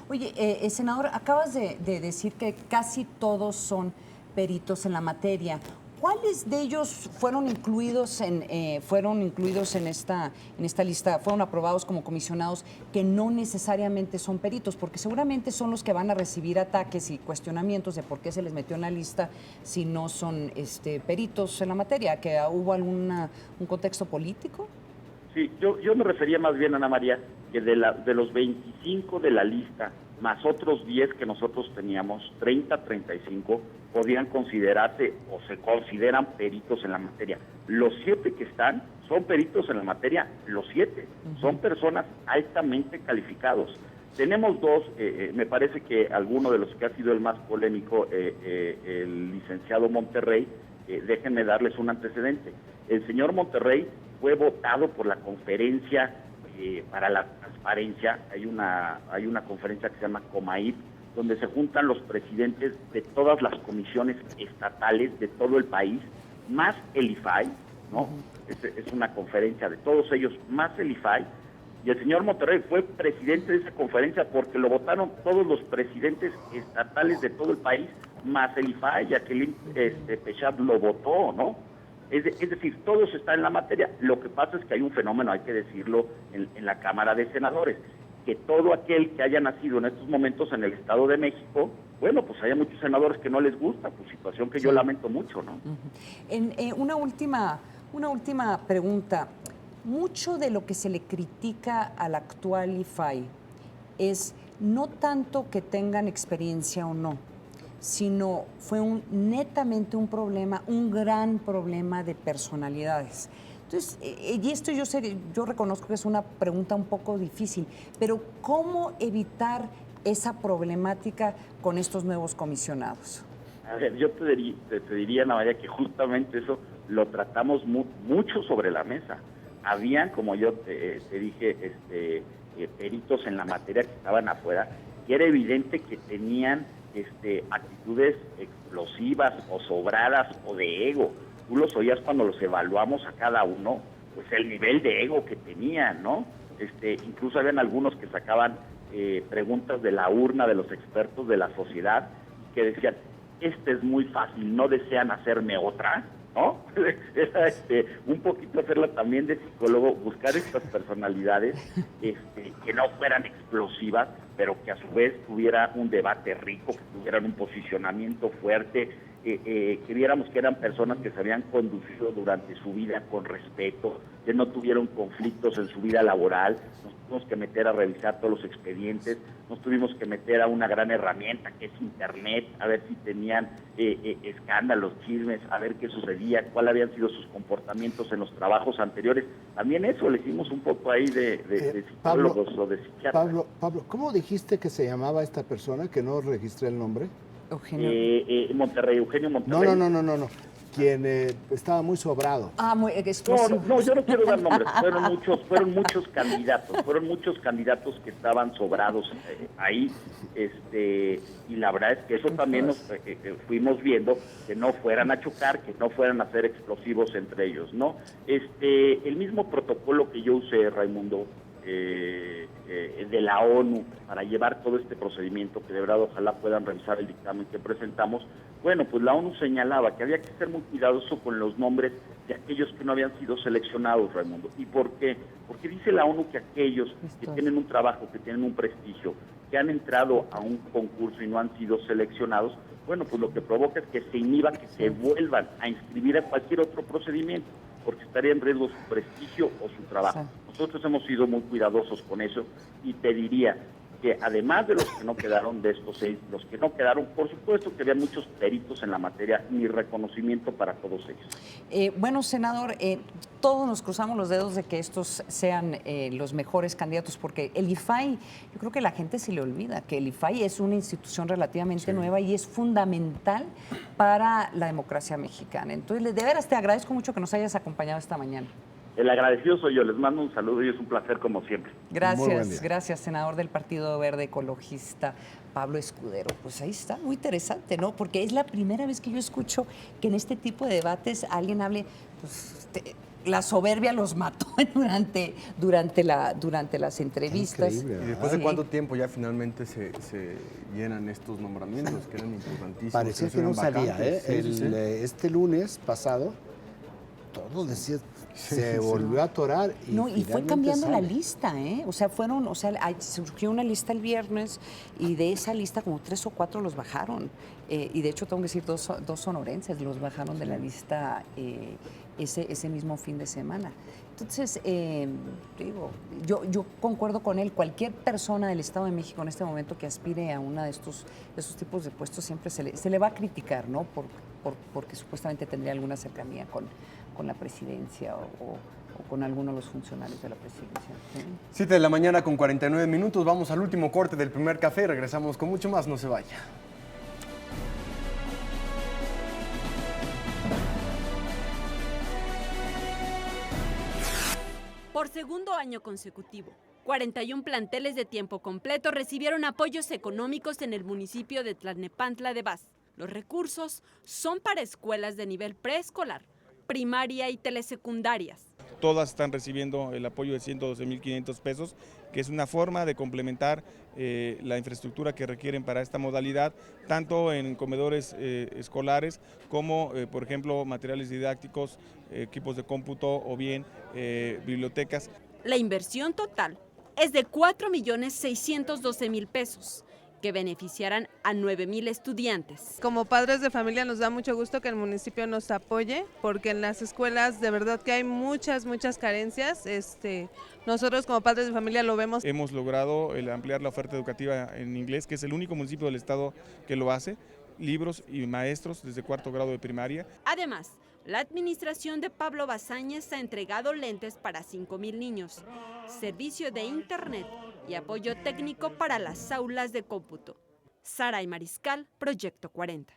Oye, senador, acabas de decir que casi todos son peritos en la materia. ¿Cuáles de ellos fueron incluidos en esta lista, fueron aprobados como comisionados que no necesariamente son peritos? Porque seguramente son los que van a recibir ataques y cuestionamientos de por qué se les metió en la lista si no son peritos en la materia. ¿Que hubo un contexto político? Sí, yo me refería más bien, Ana María, que de los 25 de la lista, más otros 10 que nosotros teníamos, 30, 35, podían considerarse o se consideran peritos en la materia. Los 7 que están son peritos en la materia, los 7. Son personas altamente calificados. Tenemos 2, me parece que alguno de los que ha sido el más polémico, el licenciado Monterrey, déjenme darles un antecedente. El señor Monterrey fue votado por la Conferencia para la Transparencia. Hay una conferencia que se llama COMAIP, donde se juntan los presidentes de todas las comisiones estatales de todo el país, más el IFAI, ¿no? Es una conferencia de todos ellos, más el IFAI, y el señor Monterrey fue presidente de esa conferencia porque lo votaron todos los presidentes estatales de todo el país, más el IFAI, Jacqueline Pechard lo votó, ¿no? Es decir, todos están en la materia. Lo que pasa es que hay un fenómeno, hay que decirlo, en la Cámara de Senadores, que todo aquel que haya nacido en estos momentos en el Estado de México, bueno, pues hay muchos senadores que no les gusta, pues situación que yo lamento mucho, ¿no? Una última pregunta. Mucho de lo que se le critica al actual IFAI es no tanto que tengan experiencia o no, sino fue netamente un problema, un gran problema de personalidades. Entonces, y esto yo reconozco que es una pregunta un poco difícil, pero ¿cómo evitar esa problemática con estos nuevos comisionados? A ver, yo te diría, Ana María, que justamente eso lo tratamos mucho sobre la mesa. Habían, como yo te dije, peritos en la materia que estaban afuera, y era evidente que tenían actitudes explosivas o sobradas o de ego. Tú los oías cuando los evaluamos a cada uno, pues el nivel de ego que tenían, ¿no? Incluso habían algunos que sacaban preguntas de la urna de los expertos de la sociedad que decían, es muy fácil, ¿no desean hacerme otra? ¿No? Era un poquito hacerla también de psicólogo, buscar estas personalidades que no fueran explosivas, pero que a su vez tuviera un debate rico, que tuvieran un posicionamiento fuerte, que viéramos que eran personas que se habían conducido durante su vida con respeto, que no tuvieron conflictos en su vida laboral. Nos tuvimos que meter a revisar todos los expedientes, nos tuvimos que meter a una gran herramienta que es Internet, a ver si tenían escándalos, chismes, a ver qué sucedía, cuáles habían sido sus comportamientos en los trabajos anteriores. También eso le hicimos un poco ahí de psicólogos o de psiquiatras. Pablo, ¿cómo dijiste que se llamaba esta persona, que no registré el nombre? Eugenio. Eugenio Monterrey. No. Quien estaba muy sobrado. Muy explosivo. No, yo no quiero dar nombres. Fueron muchos candidatos que estaban sobrados ahí. Y la verdad es que eso también nos fuimos viendo, que no fueran a chocar, que no fueran a ser explosivos entre ellos, ¿no? El mismo protocolo que yo usé, Raimundo, de la ONU para llevar todo este procedimiento, que de verdad ojalá puedan revisar el dictamen que presentamos. Bueno, pues la ONU señalaba que había que ser muy cuidadoso con los nombres de aquellos que no habían sido seleccionados, Raimundo. ¿Y por qué? Porque dice la ONU que aquellos que tienen un trabajo, que tienen un prestigio, que han entrado a un concurso y no han sido seleccionados, bueno, pues lo que provoca es que se inhiba que se vuelvan a inscribir a cualquier otro procedimiento, porque estaría en riesgo su prestigio o su trabajo. Nosotros hemos sido muy cuidadosos con eso y te diría que además de los que no quedaron, de estos 6, los que no quedaron, por supuesto que había muchos peritos en la materia, mi reconocimiento para todos ellos. Bueno, senador, todos nos cruzamos los dedos de que estos sean los mejores candidatos, porque el IFAI, yo creo que la gente se le olvida que el IFAI es una institución relativamente nueva y es fundamental para la democracia mexicana. Entonces, de veras te agradezco mucho que nos hayas acompañado esta mañana. El agradecido soy yo, les mando un saludo y es un placer como siempre. Gracias, senador del Partido Verde Ecologista, Pablo Escudero. Pues ahí está, muy interesante, ¿no? Porque es la primera vez que yo escucho que en este tipo de debates alguien hable, pues, la soberbia los mató durante las entrevistas. ¿Y después de cuánto tiempo ya finalmente se llenan estos nombramientos que eran importantísimos? Parecía que no salía, ¿eh? Este lunes pasado, todo decía... Se volvió a atorar. Y fue cambiando la lista, ¿eh? O sea, surgió una lista el viernes y de esa lista como 3 o 4 los bajaron. Y de hecho tengo que decir, dos sonorenses los bajaron de la lista ese mismo fin de semana. Entonces, digo, yo concuerdo con él. Cualquier persona del Estado de México en este momento que aspire a uno de esos tipos de puestos siempre se le va a criticar, ¿no? Porque supuestamente tendría alguna cercanía con la presidencia o con alguno de los funcionarios de la presidencia. 7 de la mañana con 49 minutos. Vamos al último corte del primer café. Regresamos con mucho más. No se vaya. Por segundo año consecutivo, 41 planteles de tiempo completo recibieron apoyos económicos en el municipio de Tlalnepantla de Baz. Los recursos son para escuelas de nivel preescolar, primaria y telesecundarias. Todas están recibiendo el apoyo de 112,500 pesos, que es una forma de complementar la infraestructura que requieren para esta modalidad, tanto en comedores escolares como, por ejemplo, materiales didácticos, equipos de cómputo o bien bibliotecas. La inversión total es de 4,612,000 pesos. Que beneficiarán a 9,000 estudiantes. Como padres de familia nos da mucho gusto que el municipio nos apoye, porque en las escuelas de verdad que hay muchas carencias. Nosotros como padres de familia lo vemos. Hemos logrado ampliar la oferta educativa en inglés, que es el único municipio del estado que lo hace, libros y maestros desde 4º grado de primaria. Además, la administración de Pablo Bazáñez ha entregado lentes para 5,000 niños, servicio de internet y apoyo técnico para las aulas de cómputo. Saray Mariscal, Proyecto 40.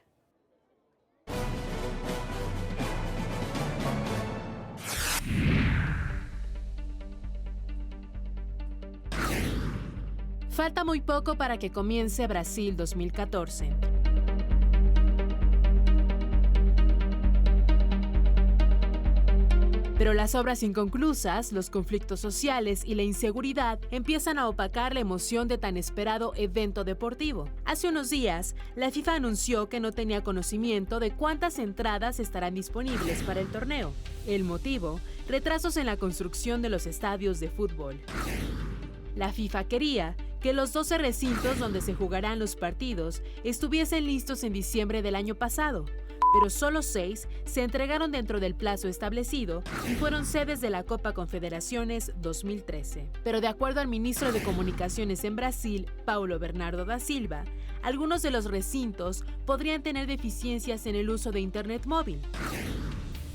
Falta muy poco para que comience Brasil 2014. Pero las obras inconclusas, los conflictos sociales y la inseguridad empiezan a opacar la emoción de tan esperado evento deportivo. Hace unos días, la FIFA anunció que no tenía conocimiento de cuántas entradas estarán disponibles para el torneo. El motivo, retrasos en la construcción de los estadios de fútbol. La FIFA quería que los 12 recintos donde se jugarán los partidos estuviesen listos en diciembre del año pasado, pero solo 6 se entregaron dentro del plazo establecido y fueron sedes de la Copa Confederaciones 2013. Pero de acuerdo al ministro de Comunicaciones en Brasil, Paulo Bernardo da Silva, algunos de los recintos podrían tener deficiencias en el uso de Internet móvil,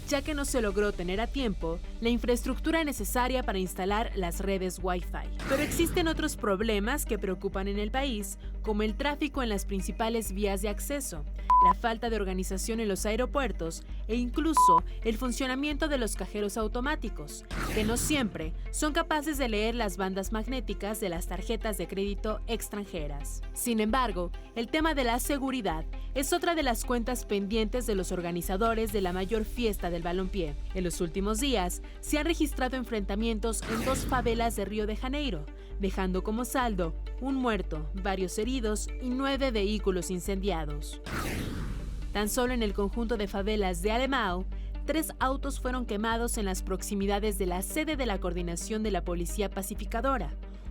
ya que no se logró tener a tiempo la infraestructura necesaria para instalar las redes Wi-Fi. Pero existen otros problemas que preocupan en el país, como el tráfico en las principales vías de acceso, la falta de organización en los aeropuertos e incluso el funcionamiento de los cajeros automáticos, que no siempre son capaces de leer las bandas magnéticas de las tarjetas de crédito extranjeras. Sin embargo, el tema de la seguridad es otra de las cuentas pendientes de los organizadores de la mayor fiesta de del balompié. En los últimos días se han registrado enfrentamientos en 2 favelas de Río de Janeiro, dejando como saldo un muerto, varios heridos y 9 vehículos incendiados. Tan solo en el conjunto de favelas de Alemão, 3 autos fueron quemados en las proximidades de la sede de la Coordinación de la Policía Pacificadora,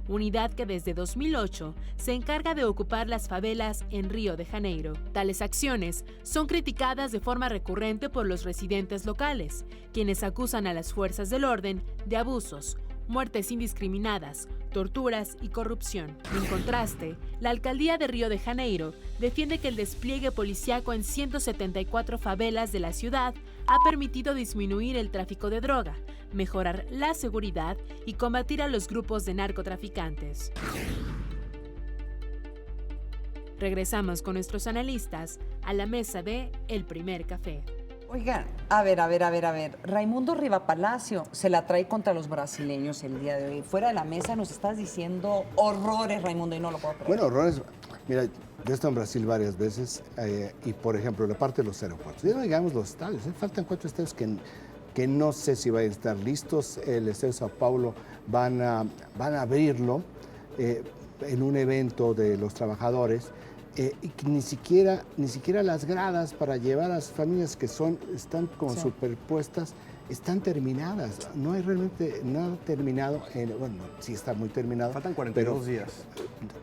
unidad que desde 2008 se encarga de ocupar las favelas en Río de Janeiro. Tales acciones son criticadas de forma recurrente por los residentes locales, quienes acusan a las fuerzas del orden de abusos, muertes indiscriminadas, torturas y corrupción. En contraste, la alcaldía de Río de Janeiro defiende que el despliegue policíaco en 174 favelas de la ciudad ha permitido disminuir el tráfico de droga, mejorar la seguridad y combatir a los grupos de narcotraficantes. Regresamos con nuestros analistas a la mesa de El Primer Café. Oigan, a ver. Raimundo Rivapalacio se la trae contra los brasileños el día de hoy. Fuera de la mesa nos estás diciendo horrores, Raimundo, y no lo puedo creer. Bueno, horrores. Mira, yo he estado en Brasil varias veces y, por ejemplo, la parte de los aeropuertos. Ya no digamos los estadios, faltan 4 estadios que no sé si van a estar listos. El Estadio de Sao Paulo van a abrirlo en un evento de los trabajadores. Y que ni siquiera las gradas para llevar a las familias que están como superpuestas están terminadas. No hay realmente nada terminado. Bueno, sí está muy terminado. Faltan 42 días.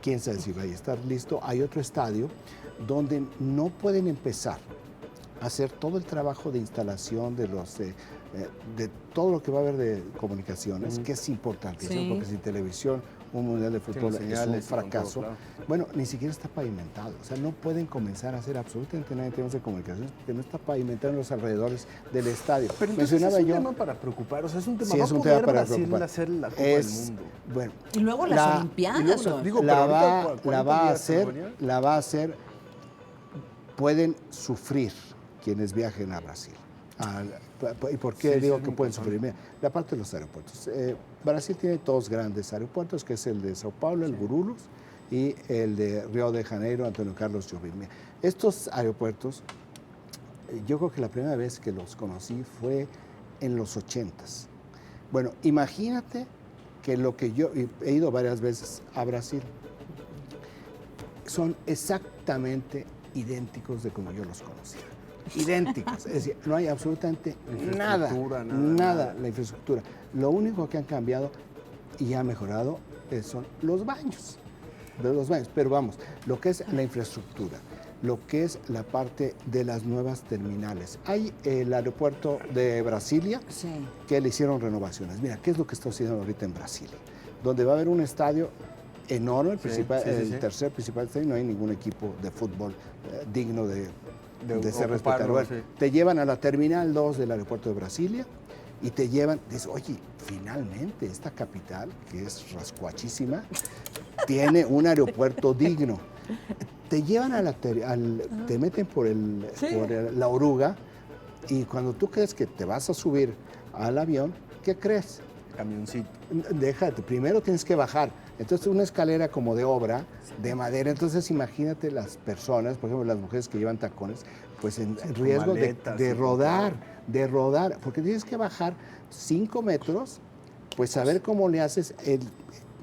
Quién sabe si va a estar listo. Hay otro estadio donde no pueden empezar a hacer todo el trabajo de instalación de todo lo que va a haber de comunicaciones, que es importantísimo, porque sin televisión un mundial de fútbol es un fracaso. Todo, claro. Bueno, ni siquiera está pavimentado. O sea, no pueden comenzar a hacer absolutamente nada en términos de comunicaciones porque no está pavimentado en los alrededores del estadio. Pero entonces es un tema para preocupar. O sea, es un tema, sí, va es un tema para Brasil preocupar. Hacer la Copa del Mundo. Bueno, y luego las Olimpiadas. La va a hacer. Pueden sufrir quienes viajen a Brasil. ¿Y por qué digo que pueden sufrir? Mira, la parte de los aeropuertos. Brasil tiene 2 grandes aeropuertos, que es el de Sao Paulo, el Guarulhos, y el de Río de Janeiro, Antonio Carlos Jobim. Estos aeropuertos, yo creo que la primera vez que los conocí fue en los 80s. Bueno, imagínate que lo que yo he ido varias veces a Brasil, son exactamente idénticos de como yo los conocía. Idénticos, es decir, no hay absolutamente nada la infraestructura. Lo único que han cambiado y ha mejorado son los baños, pero vamos, lo que es la infraestructura, lo que es la parte de las nuevas terminales. Hay el aeropuerto de Brasilia, que le hicieron renovaciones. Mira, ¿qué es lo que está haciendo ahorita en Brasilia? Donde va a haber un estadio enorme, el tercer principal estadio, no hay ningún equipo de fútbol digno de ser respetado. Bueno, te llevan a la Terminal 2 del aeropuerto de Brasilia y te llevan, dices, oye, finalmente esta capital, que es rascuachísima, tiene un aeropuerto digno. Te llevan te meten por la oruga y cuando tú crees que te vas a subir al avión, ¿qué crees? Camioncito. Déjate, primero tienes que bajar. Entonces una escalera como de obra, de madera. Entonces imagínate las personas, por ejemplo las mujeres que llevan tacones, pues en riesgo de rodar, porque tienes que bajar 5 metros, pues a ver cómo le haces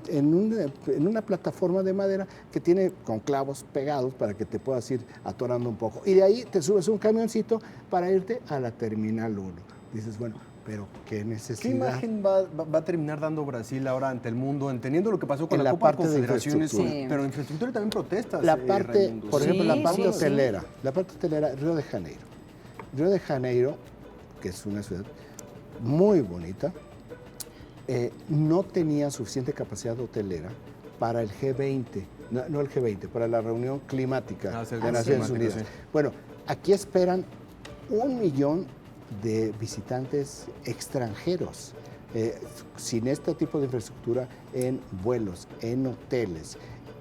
en una plataforma de madera que tiene con clavos pegados para que te puedas ir atorando un poco. Y de ahí te subes un camioncito para irte a la Terminal 1. Dices, bueno, pero qué necesidad. ¿Qué imagen va a terminar dando Brasil ahora ante el mundo, entendiendo lo que pasó con la Copa de Confederaciones, pero infraestructura y también protestas? La parte, por ejemplo, la parte hotelera, Río de Janeiro. Río de Janeiro, que es una ciudad muy bonita, no tenía suficiente capacidad hotelera para el G20, no el G20, para la reunión climática de Naciones Unidas. Sí. Bueno, aquí esperan 1 millón de visitantes extranjeros, sin este tipo de infraestructura en vuelos, en hoteles,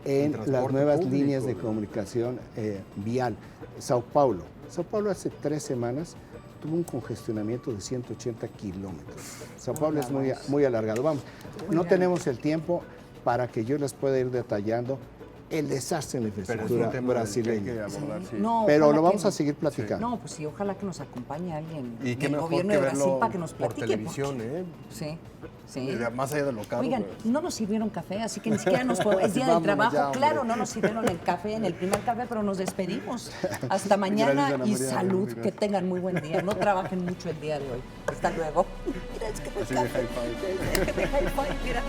en las nuevas líneas de comunicación vial. Sao Paulo hace 3 semanas tuvo un congestionamiento de 180 kilómetros. Sao Paulo es muy alargado. Vamos, no tenemos el tiempo para que yo les pueda ir detallando el desastre en la infraestructura brasileña. No, pero lo vamos a seguir platicando. No, pues sí, ojalá que nos acompañe alguien y qué del mejor gobierno que de Brasil verlo para que nos por platique. televisión, Sí, sí. Más allá de lo caro. Oigan, no nos sirvieron café, así que ni siquiera nos podemos... Es día del trabajo, ya, claro, no nos sirvieron el café en el primer café, pero nos despedimos. Hasta mañana y salud, que tengan muy buen día. No trabajen mucho el día de hoy. Hasta luego. Mira, es que no es café. Es que me high five, mira.